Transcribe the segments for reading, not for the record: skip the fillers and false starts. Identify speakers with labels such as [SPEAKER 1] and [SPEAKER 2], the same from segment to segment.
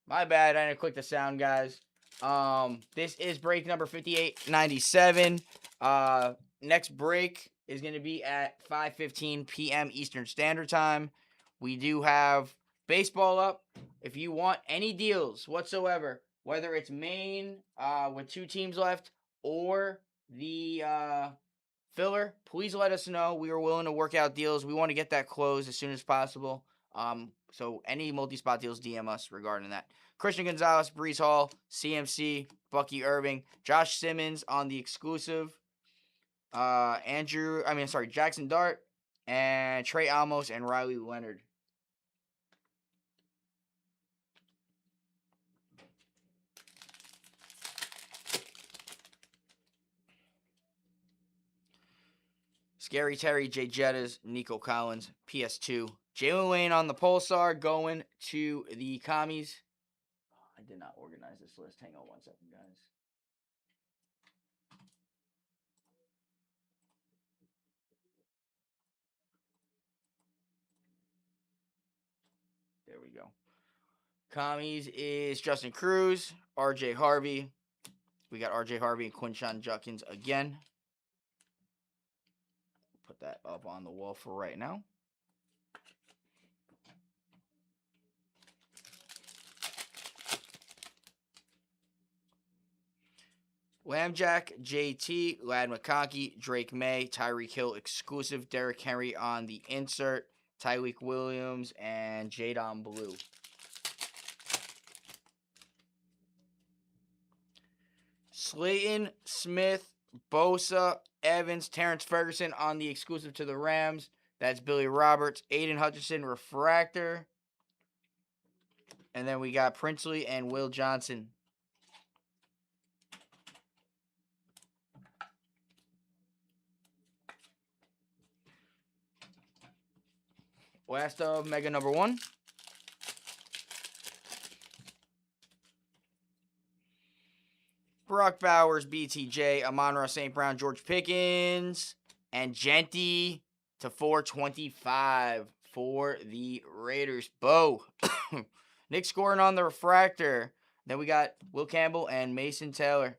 [SPEAKER 1] My bad. I didn't click the sound, guys. This is break number 5897. Next break is going to be at 5:15 p.m. Eastern Standard Time. We do have baseball up. If you want any deals whatsoever, whether it's Maine with 2 teams left or the filler, please let us know. We are willing to work out deals. We want to get that closed as soon as possible. So any multi-spot deals, DM us regarding that. Christian Gonzalez, Brees Hall, CMC, Bucky Irving, Josh Simmons on the exclusive. Jackson Dart, and Trey Almos and Riley Leonard. Scary Terry, Jay Jettas, Nico Collins, PS2. Jalen Wayne on the Pulsar going to the Commies. I did not organize this list. Hang on 1 second, guys. There we go. Commies is Justin Cruz, RJ Harvey. We got RJ Harvey and Quinshon Judkins again. Put that up on the wall for right now. Lambjack, JT, Lad McConkey, Drake May, Tyreek Hill exclusive, Derrick Henry on the insert, Tyreek Williams, and Jadon Blue. Slayton, Smith, Bosa, Evans, Terrence Ferguson on the exclusive to the Rams. That's Billy Roberts, Aiden Hutchinson, Refractor. And then we got Princely and Will Johnson. Last of Mega number 1. Brock Bowers, BTJ, Amon-Ra St. Brown, George Pickens, and Genty to 425 for the Raiders. Bo. Nick scoring on the refractor. Then we got Will Campbell and Mason Taylor.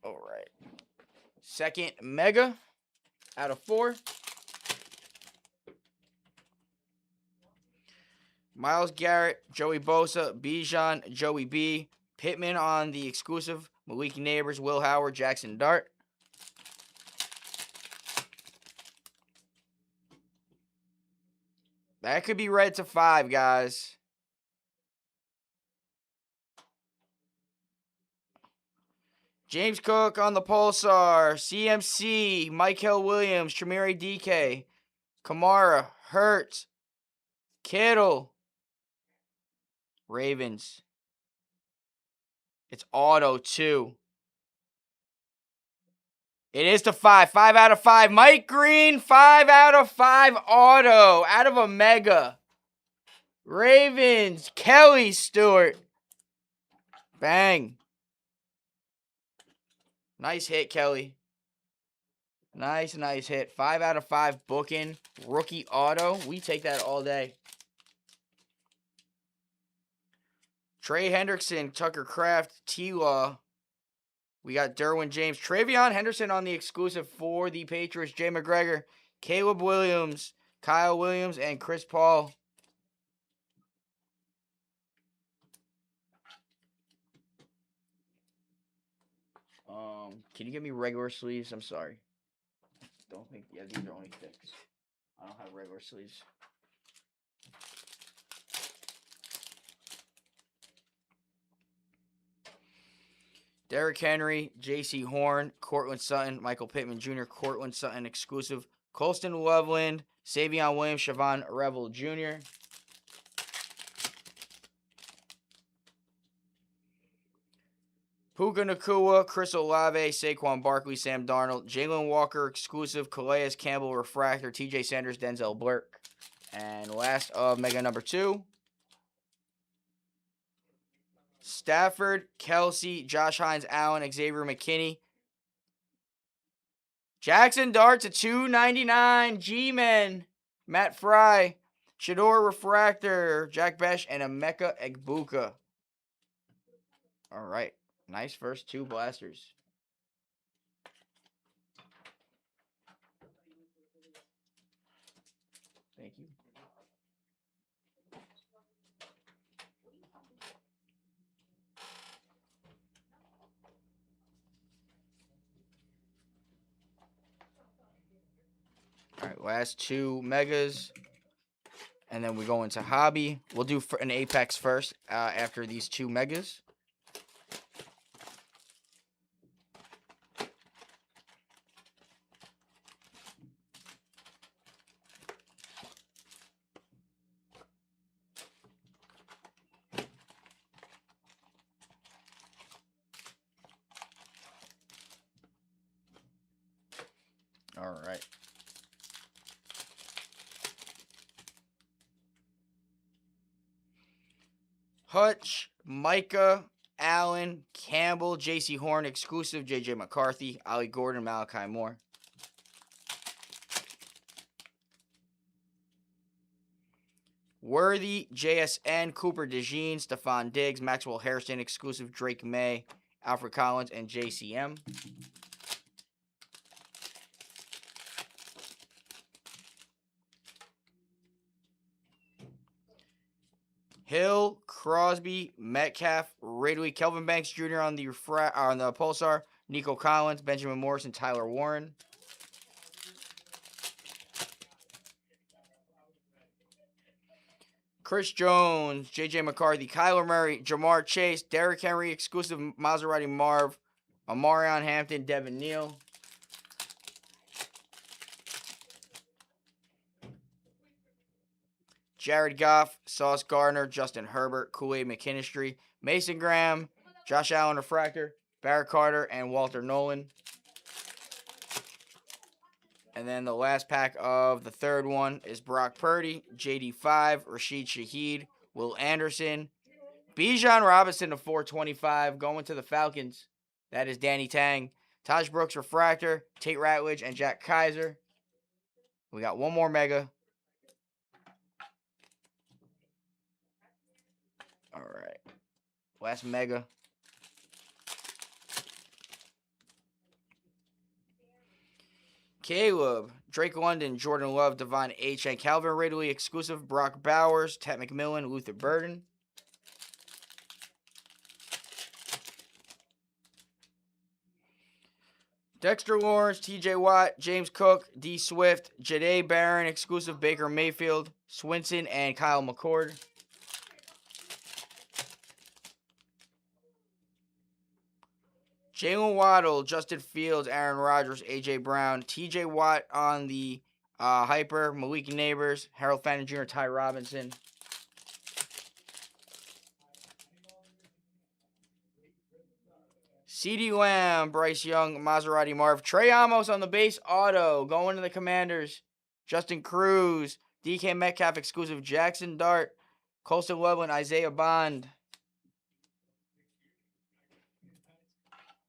[SPEAKER 1] All right. Second Mega out of 4. Myles Garrett, Joey Bosa, Bijan, Joey B. Pittman on the exclusive. Malik Neighbors, Will Howard, Jackson Dart. That could be red to 5, guys. James Cook on the Pulsar. CMC, Michael Williams, Tremere DK, Kamara, Hurts, Kittle, Ravens. It's auto, too. It is to 5. 5 out of 5. Mike Green, 5 out of 5 auto. Out of a Mega. Ravens, Kelly Stewart. Bang. Nice hit, Kelly. Nice hit. 5 out of 5 booking. Rookie auto. We take that all day. Trey Hendrickson, Tucker Kraft, T-Law. We got Derwin James. Travion Henderson on the exclusive for the Patriots. Jay McGregor, Caleb Williams, Kyle Williams, and Chris Paul. Can you give me regular sleeves? I'm sorry. Don't think, yeah, these are only 6. I don't have regular sleeves. Derrick Henry, J.C. Horn, Cortland Sutton, Michael Pittman Jr., Cortland Sutton exclusive, Colston Loveland, Savion Williams, Siobhan Revel Jr. Puka Nacua, Chris Olave, Saquon Barkley, Sam Darnold, Jalen Walker exclusive, Calais Campbell refractor, TJ Sanders, Denzel Burke. And last of Mega number 2. Stafford, Kelsey, Josh Hines, Allen, Xavier McKinney, Jackson Dart to 299. G-Men. Matt Fry. Shador Refractor. Jack Besh and Emeka Egbuka. All right. Nice first two blasters. Thank you. All right, last two megas. And then we go into hobby. We'll do an Apex first after these two megas. All right. Hutch, Micah, Allen, Campbell, J.C. Horn, exclusive, J.J. McCarthy, Ollie Gordon, Malachi Moore. Worthy, JSN, Cooper DeJean, Stephon Diggs, Maxwell Harrison, exclusive, Drake May, Alfred Collins, and JCM. Hill, Crosby, Metcalf, Ridley, Kelvin Banks Jr. on the Pulsar, Nico Collins, Benjamin Morrison, Tyler Warren. Chris Jones, J.J. McCarthy, Kyler Murray, Jamar Chase, Derrick Henry, exclusive Maserati Marv, Amarion Hampton, Devin Neal. Jared Goff, Sauce Gardner, Justin Herbert, Kool-Aid McKinstry, Mason Graham, Josh Allen Refractor, Barrett Carter, and Walter Nolan. And then the last pack of the third one is Brock Purdy, JD5, Rashid Shaheed, Will Anderson, Bijan Robinson to 425 going to the Falcons. That is Danny Tang, Taj Brooks Refractor, Tate Ratledge, and Jack Kaiser. We got one more mega. All right. Last mega. Caleb, Drake London, Jordan Love, Devon H. and Calvin Ridley, exclusive, Brock Bowers, Ted McMillan, Luther Burden. Dexter Lawrence, TJ Watt, James Cook, D Swift, Jahdae Barron, exclusive, Baker Mayfield, Swinson, and Kyle McCord. Jalen Waddle, Justin Fields, Aaron Rodgers, A.J. Brown, T.J. Watt on the Hyper, Malik Neighbors, Harold Fannin Jr., Ty Robinson. CeeDee Lamb, Bryce Young, Maserati Marv, Trey Amos on the base auto, going to the Commanders. Justin Cruz, DK Metcalf exclusive, Jackson Dart, Colston Loveland, Isaiah Bond.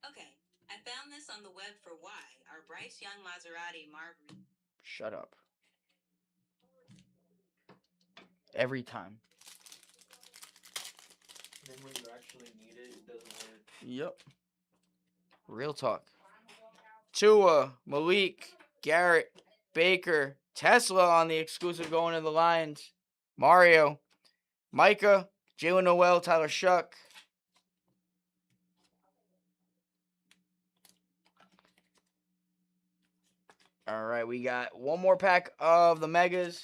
[SPEAKER 2] Okay, I found this on the web for why our Bryce Young Maserati Marv.
[SPEAKER 1] Shut up. Every time.
[SPEAKER 3] Then when you actually need it, it doesn't work.
[SPEAKER 1] Yep. Real talk. Tua, Malik, Garrett, Baker, Tesla on the exclusive going to the Lions. Mario, Micah, Jalen Noel, Tyler Shuck. All right, we got one more pack of the Megas.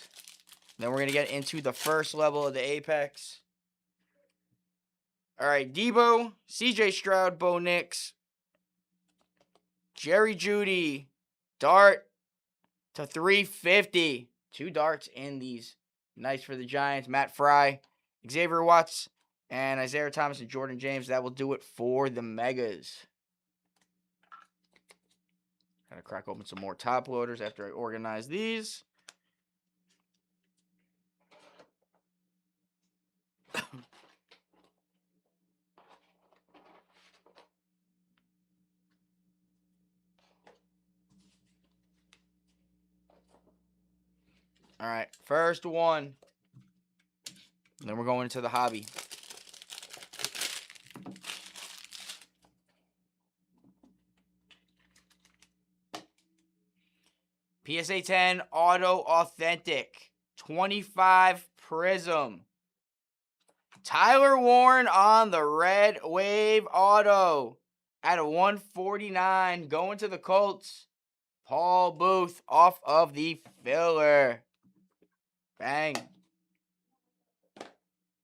[SPEAKER 1] Then we're going to get into the first level of the Apex. All right, Debo, CJ Stroud, Bo Nix, Jerry Jeudy, Dart to 350. Two darts in these. Nice for the Giants. Matt Fry, Xavier Watts, and Isaiah Thomas and Jordan James. That will do it for the Megas. Gotta crack open some more top loaders after I organize these. All right, first one. Then we're going into the hobby. PSA 10 Auto Authentic 25 Prism. Tyler Warren on the Red Wave Auto at a 149. Going to the Colts. Paul Booth off of the filler. Bang.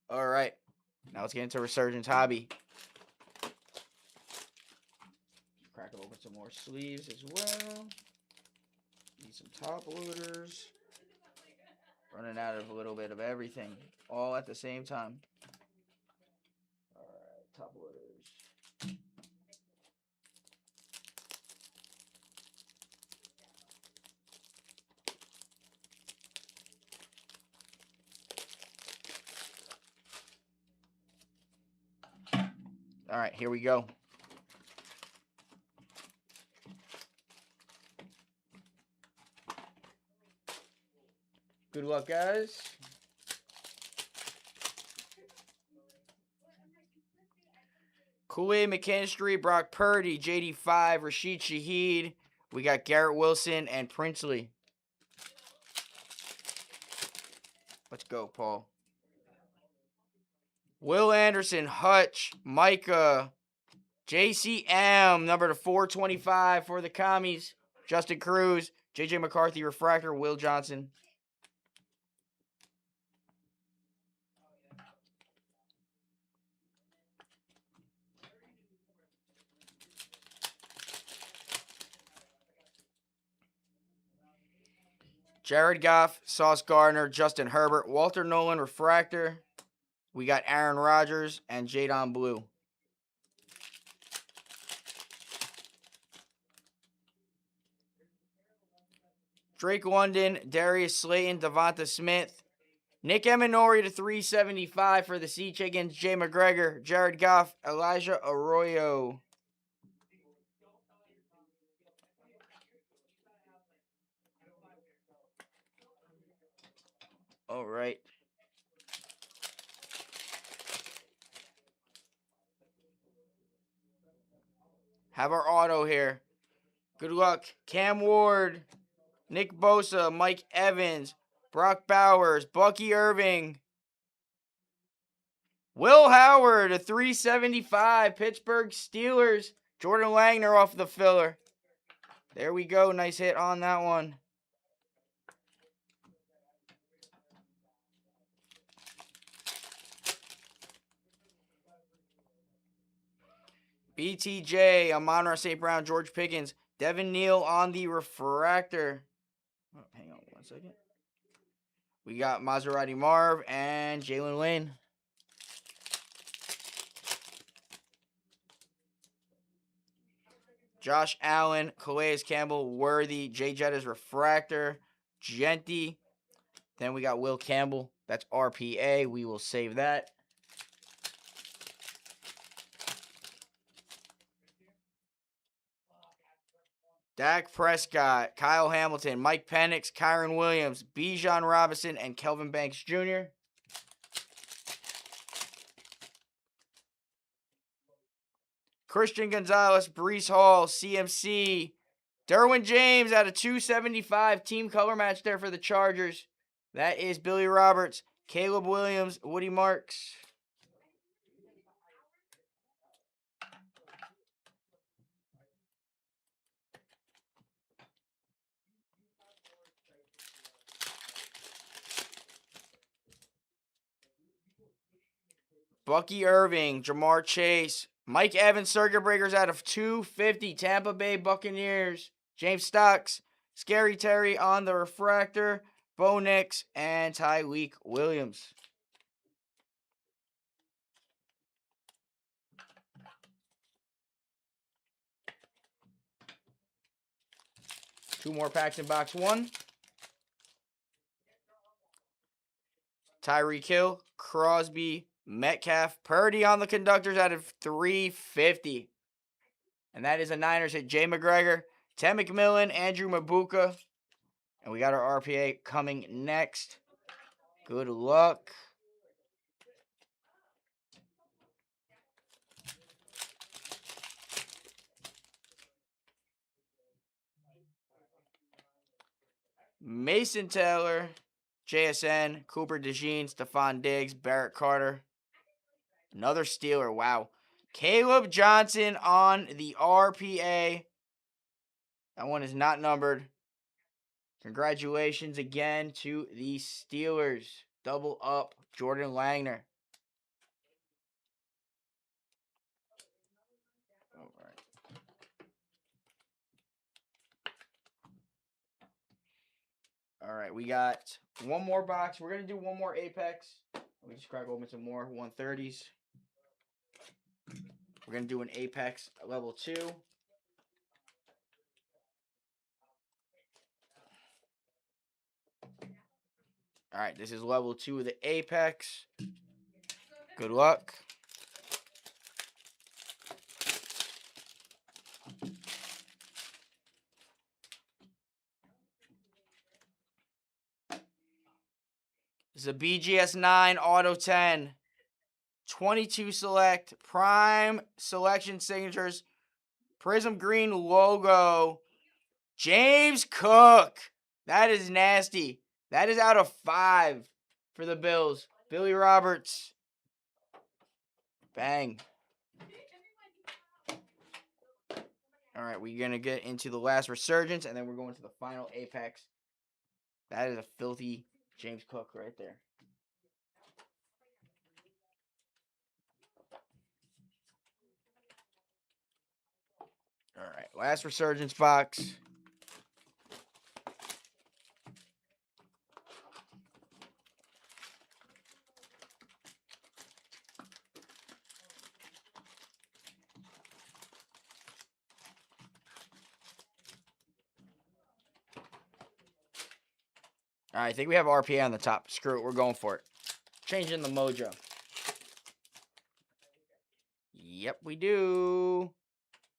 [SPEAKER 1] All right. Now let's get into Resurgence Hobby. Crack open some more sleeves as well. Need some top loaders. Running out of a little bit of everything. All at the same time. Alright, top loaders. Alright, here we go. Good luck, guys. Kool-Aid McKinstry, Brock Purdy, JD5, Rashid Shaheed. We got Garrett Wilson and Princely. Let's go, Paul. Will Anderson, Hutch, Micah, JCM, number to 425 for the Commies. Justin Cruz, JJ McCarthy, Refractor, Will Johnson. Jared Goff, Sauce Gardner, Justin Herbert, Walter Nolan, Refractor. We got Aaron Rodgers and Jadon Blue. Drake London, Darius Slayton, Devonta Smith. Nick Eminori to 375 for the Sea Chickens. Jay McGregor, Jared Goff, Elijah Arroyo. All right. Have our auto here. Good luck. Cam Ward, Nick Bosa, Mike Evans, Brock Bowers, Bucky Irving, Will Howard, a 375, Pittsburgh Steelers, Jordan Langner off the filler. There we go. Nice hit on that one. BTJ, Amon-Ra St. Brown, George Pickens, Devin Neal on the Refractor. Oh, hang on 1 second. We got Maserati Marv and Jalen Lane. Josh Allen, Calais Campbell, Worthy, Jay Jetta's Refractor, Genty. Then we got Will Campbell. That's RPA. We will save that. Dak Prescott, Kyle Hamilton, Mike Penix, Kyron Williams, Bijan Robinson, and Kelvin Banks Jr. Christian Gonzalez, Breece Hall, CMC, Derwin James out of 275. Team color match there for the Chargers. That is Billy Roberts, Caleb Williams, Woody Marks. Bucky Irving, Jamar Chase, Mike Evans, circuit breakers out of 250. Tampa Bay Buccaneers, James Stocks, Scary Terry on the Refractor, Bo Nix, and Tyreek Williams. Two more packs in box one. Tyreek Hill, Crosby, Metcalf, Purdy on the conductors out of 350. And that is a Niners hit. Jay McGregor, Tim McMillan, Andrew Mabuka. And we got our RPA coming next. Good luck. Mason Taylor, JSN, Cooper DeJean, Stephon Diggs, Barrett Carter. Another Steeler. Wow. Caleb Johnson on the RPA. That one is not numbered. Congratulations again to the Steelers. Double up, Jordan Langner. All right. All right, we got one more box. We're going to do one more Apex. Let me just crack open some more 130s. We're going to do an Apex level 2. All right, this is level 2 of the Apex. Good luck. This is a BGS 9 Auto 10. 22 select. Prime selection signatures. Prism green logo. James Cook. That is nasty. That is out of 5 for the Bills. Billy Roberts. Bang. All right, we're going to get into the last resurgence, and then we're going to the final Apex. That is a filthy James Cook right there. All right, last resurgence box. All right, I think we have RPA on the top. Screw it, we're going for it. Changing the mojo. Yep, we do.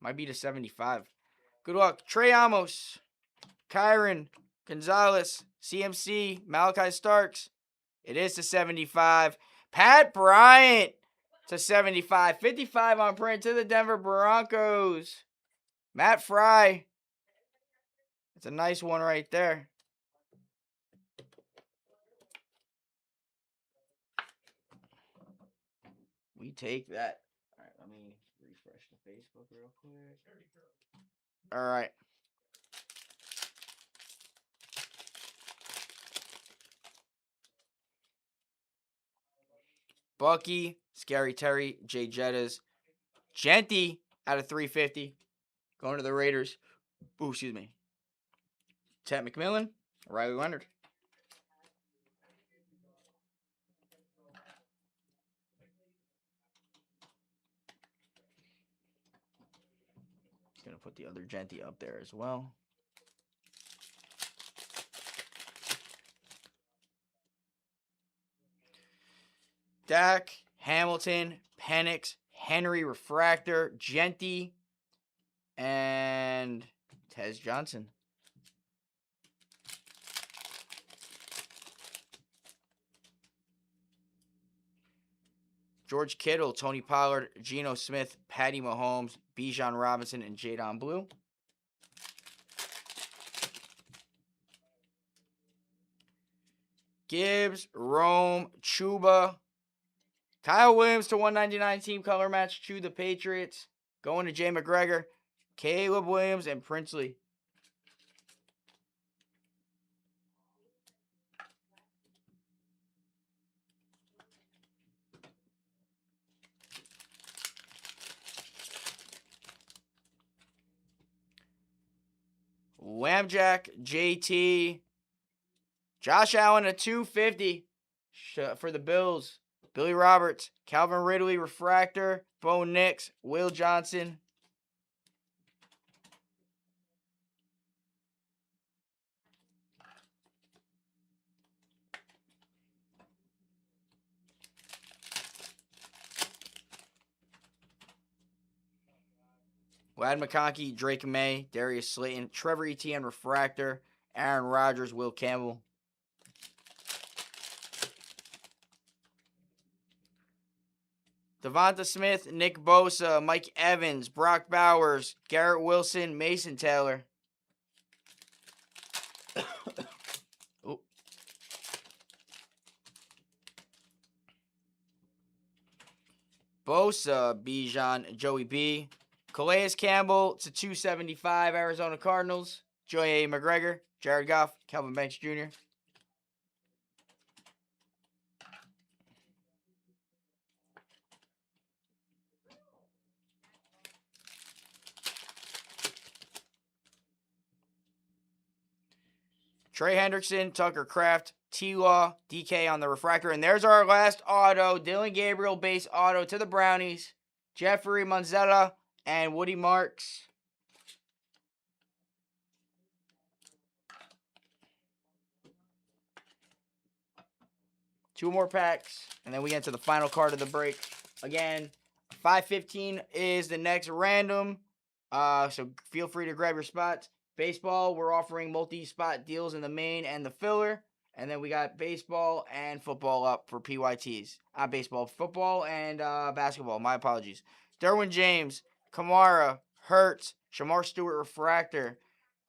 [SPEAKER 1] Might be to 75. Good luck. Trey Amos, Kyron, Gonzalez, CMC, Malachi Starks. It is to 75. Pat Bryant to 75. 55 on print to the Denver Broncos. Matt Fry. It's a nice one right there. We take that. All right, let me refresh the Facebook real quick. All right. Bucky, Scary Terry, Jay Jettas, Genty out of 350. Going to the Raiders. Ooh, excuse me. Ted McMillan, Riley Leonard. He's going to put the other Genty up there as well. Dak, Hamilton, Penix, Henry Refractor, Genty, and Tez Johnson. George Kittle, Tony Pollard, Geno Smith, Patty Mahomes, Bijan Robinson, and Jadon Blue. Gibbs, Rome, Chuba, Kyle Williams to 199 team color match to the Patriots. Going to Jay McGregor, Caleb Williams, and Princely. Whamjack, JT, Josh Allen at 250 for the Bills. Billy Roberts, Calvin Ridley, Refractor, Bo Nix, Will Johnson. Lad McConkey, Drake May, Darius Slayton, Trevor Etienne, Refractor, Aaron Rodgers, Will Campbell. Devonta Smith, Nick Bosa, Mike Evans, Brock Bowers, Garrett Wilson, Mason Taylor. Ooh. Bosa, Bijan, Joey B. Calais Campbell to 275, Arizona Cardinals. Joey A. McGregor, Jared Goff, Calvin Banks Jr. Trey Hendrickson, Tucker Kraft, T-Law, DK on the refractor. And there's our last auto. Dylan Gabriel base auto to the Brownies. Jeffrey Manzella and Woody Marks. Two more packs. And then we get to the final card of the break. Again, 515 is the next random. So feel free to grab your spots. Baseball, we're offering multi-spot deals in the main and the filler. And then we got baseball and football up for PYTs. Baseball, football, and basketball. My apologies. Derwin James, Kamara, Hurts, Shamar Stewart refractor,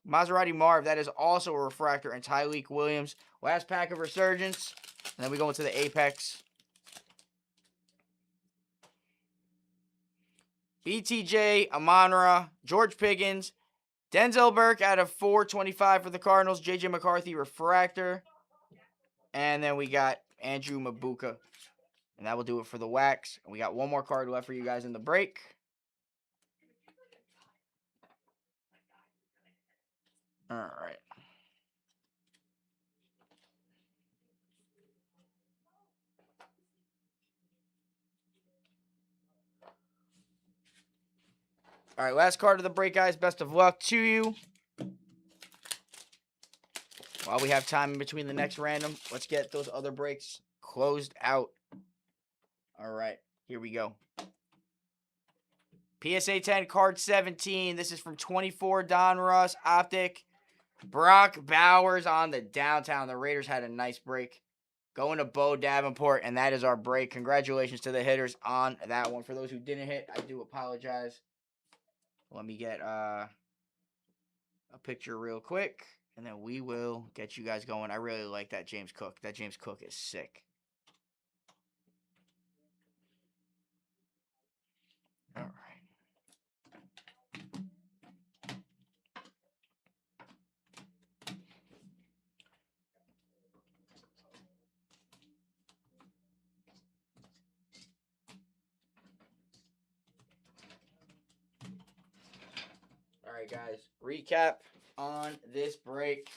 [SPEAKER 1] Maserati Marv, that is also a refractor, and Tyleek Williams. Last pack of Resurgence. And then we go into the Apex. BTJ, Amon-Ra, George Pickens, Denzel Burke out of 425 for the Cardinals. JJ McCarthy, refractor. And then we got Andrew Mabuka. And that will do it for the wax. And we got one more card left for you guys in the break. All right. All right, last card of the break, guys. Best of luck to you. While we have time in between the next random, let's get those other breaks closed out. All right, here we go. PSA 10, card 17. This is from 24, Don Russ, Optic. Brock Bowers on the downtown. The Raiders had a nice break. Going to Bo Davenport, and that is our break. Congratulations to the hitters on that one. For those who didn't hit, I do apologize. Let me get a picture real quick, and then we will get you guys going. I really like that James Cook. That James Cook is sick. All right. All right, guys. Recap on this break.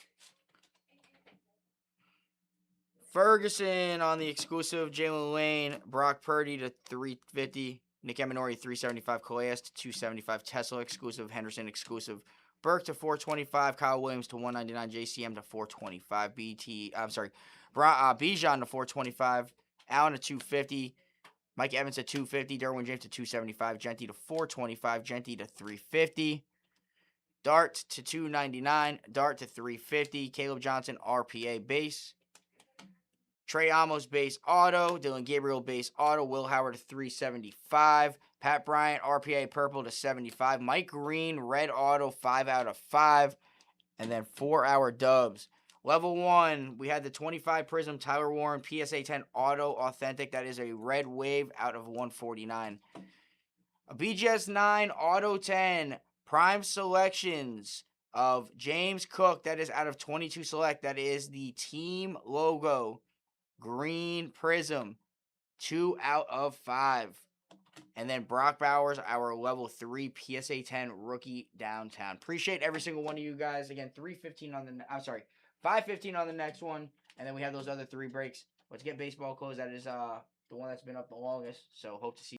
[SPEAKER 1] Ferguson on the exclusive. Jalen Lane, Brock Purdy to 350. Nick Eminori 375. Calais to 275. Tesla exclusive. Henderson exclusive. Burke to 425. Kyle Williams to 199. JCM to 425. Bijan to 425. Allen to 250. Mike Evans to 250. Derwin James to 275. Genty to 425. Genty to 350. Dart to 299. Dart to 350. Caleb Johnson, RPA base. Trey Amos base auto. Dylan Gabriel base auto. Will Howard to 375. Pat Bryant, RPA purple to 75. Mike Green, red auto, 5 out of 5. And then 4-hour dubs. Level 1, we had the 25 Prism Tyler Warren PSA 10 auto authentic. That is a red wave out of 149. A BGS 9 auto 10 prime selections of James Cook. That is out of 22 select. That is the team logo. Green Prism. 2 out of 5. And then Brock Bowers, our level 3 PSA 10 rookie downtown. Appreciate every single one of you guys. Again, 515 on the next one. And then we have those other 3 breaks. Let's get baseball closed. That is the one that's been up the longest. So hope to see